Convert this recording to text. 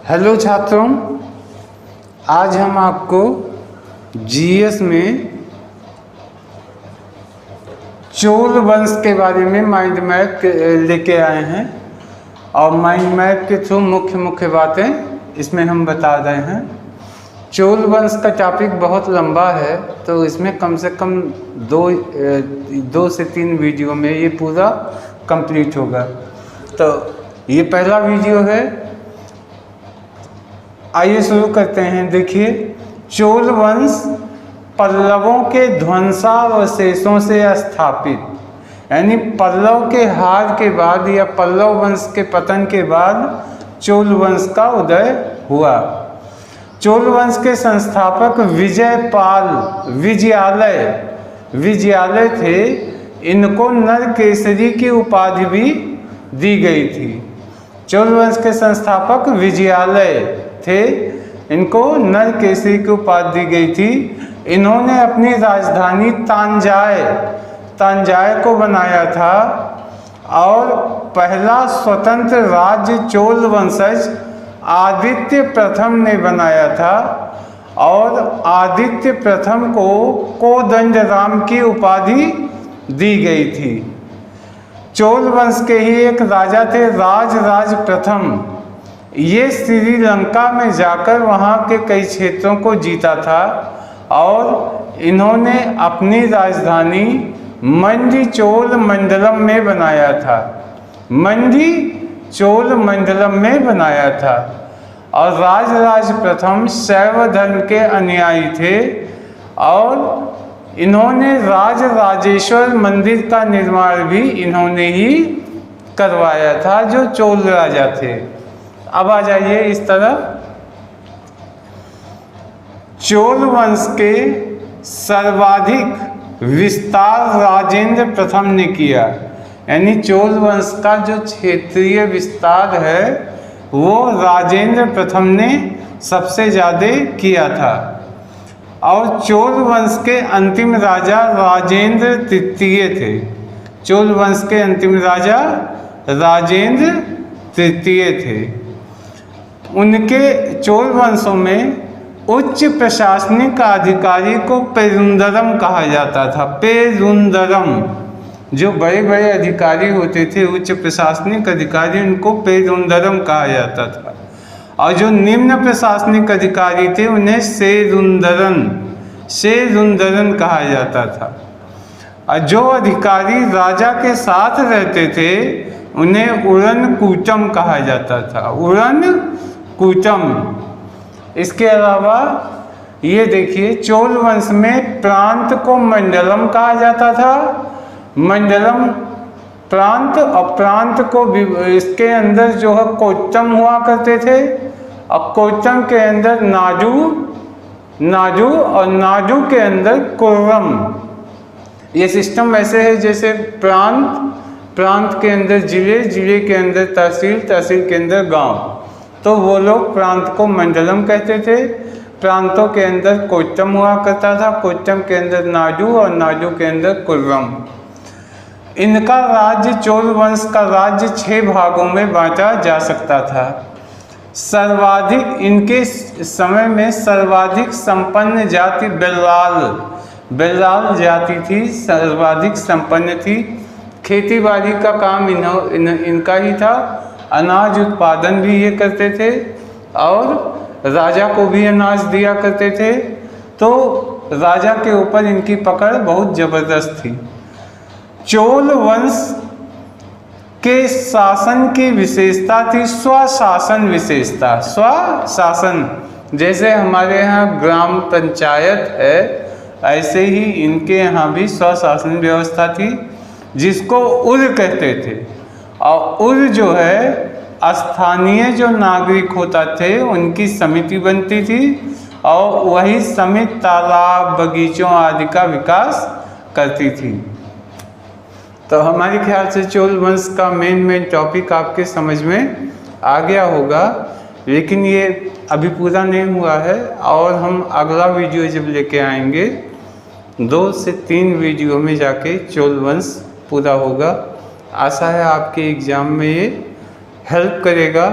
Hello छात्रों, आज हम आपको जीएस में चोल वंश के बारे में माइंड मैप लेके आए हैं और माइंड मैप के थ्रू मुख्य बातें इसमें हम बता रहे हैं। चोल वंश का टॉपिक बहुत लंबा है, तो इसमें कम से कम दो से तीन वीडियो में ये पूरा कंप्लीट होगा। तो ये पहला वीडियो है, आइए शुरू करते हैं। देखिए, चोल वंश पल्लवों के ध्वंसावशेषों से स्थापित, यानी पल्लव के हार के बाद या पल्लव वंश के पतन के बाद चोल वंश का उदय हुआ। चोल वंश के संस्थापक विजयालय थे। इनको नरकेसरी की उपाधि भी दी गई थी। चोल वंश के संस्थापक विजयालय थे, इनको नरकेसरी की उपाधि दी गई थी। इन्होंने अपनी राजधानी तांजाय को बनाया था और पहला स्वतंत्र राज्य चोल वंशज आदित्य प्रथम ने बनाया था और आदित्य प्रथम को कोदंडराम की उपाधि दी गई थी। चोल वंश के ही एक राजा थे, राज प्रथम। ये श्रीलंका में जाकर वहाँ के कई क्षेत्रों को जीता था और इन्होंने अपनी राजधानी मंडी चोल मंडलम में बनाया था। मंडी चोल मंडलम में बनाया था और राज प्रथम शैव धर्म के अनुयायी थे और इन्होंने राजेश्वर मंदिर का निर्माण भी इन्होंने ही करवाया था, जो चोल राजा थे। अब आ जाइए इस तरफ। चोल वंश के सर्वाधिक विस्तार राजेंद्र प्रथम ने किया, यानी चोल वंश का जो क्षेत्रीय विस्तार है वो राजेंद्र प्रथम ने सबसे ज़्यादा किया था। और चोल वंश के अंतिम राजा राजेंद्र तृतीय थे। चोल वंश के अंतिम राजा राजेंद्र तृतीय थे। उनके चोल वंशों में उच्च प्रशासनिक अधिकारी को पेरुंदरम कहा जाता था। पेरुंदरम, जो बड़े बड़े अधिकारी होते थे, उच्च प्रशासनिक अधिकारी, उनको पेरुंदरम कहा जाता था। और जो निम्न प्रशासनिक अधिकारी थे उन्हें सेरुंदरन कहा जाता था। और जो अधिकारी राजा के साथ रहते थे उन्हें उड़न कूटम कहा जाता था। उड़न कूटम। इसके अलावा ये देखिए, चोल वंश में प्रांत को मंडलम कहा जाता था। मंडलम प्रांत, और प्रांत को इसके अंदर जो है कोट्टम हुआ करते थे और कोट्टम के अंदर नाजू और नाजू के अंदर कुर्रम। ये सिस्टम ऐसे है जैसे प्रांत के अंदर जिले के अंदर तहसील के अंदर गांव। तो वो लोग प्रांत को मंडलम कहते थे। प्रांतों के अंदर कोट्टम हुआ करता था, कोट्टम के अंदर नाजू और नाजू के अंदर कुर्रम। इनका राज्य, चोल वंश का राज्य 6 भागों में बांटा जा सकता था। इनके समय में सर्वाधिक संपन्न जाति बेल्लाल जाति थी, सर्वाधिक संपन्न थी। खेती बाड़ी का काम इनका ही था। अनाज उत्पादन भी ये करते थे और राजा को भी अनाज दिया करते थे। तो राजा के ऊपर इनकी पकड़ बहुत ज़बरदस्त थी। चोल वंश के शासन की विशेषता थी स्वशासन विशेषता। स्वशासन, जैसे हमारे यहाँ ग्राम पंचायत है, ऐसे ही इनके यहाँ भी स्वशासन व्यवस्था थी, जिसको उर कहते थे। और उर जो है, स्थानीय जो नागरिक होता थे उनकी समिति बनती थी और वही समिति तालाब, बगीचों आदि का विकास करती थी। तो हमारे ख्याल से चोल वंश का मेन टॉपिक आपके समझ में आ गया होगा, लेकिन ये अभी पूरा नहीं हुआ है और हम अगला वीडियो जब लेके आएंगे 2 से 3 वीडियो में जाके चोल वंश पूरा होगा। आशा है आपके एग्ज़ाम में ये हेल्प करेगा।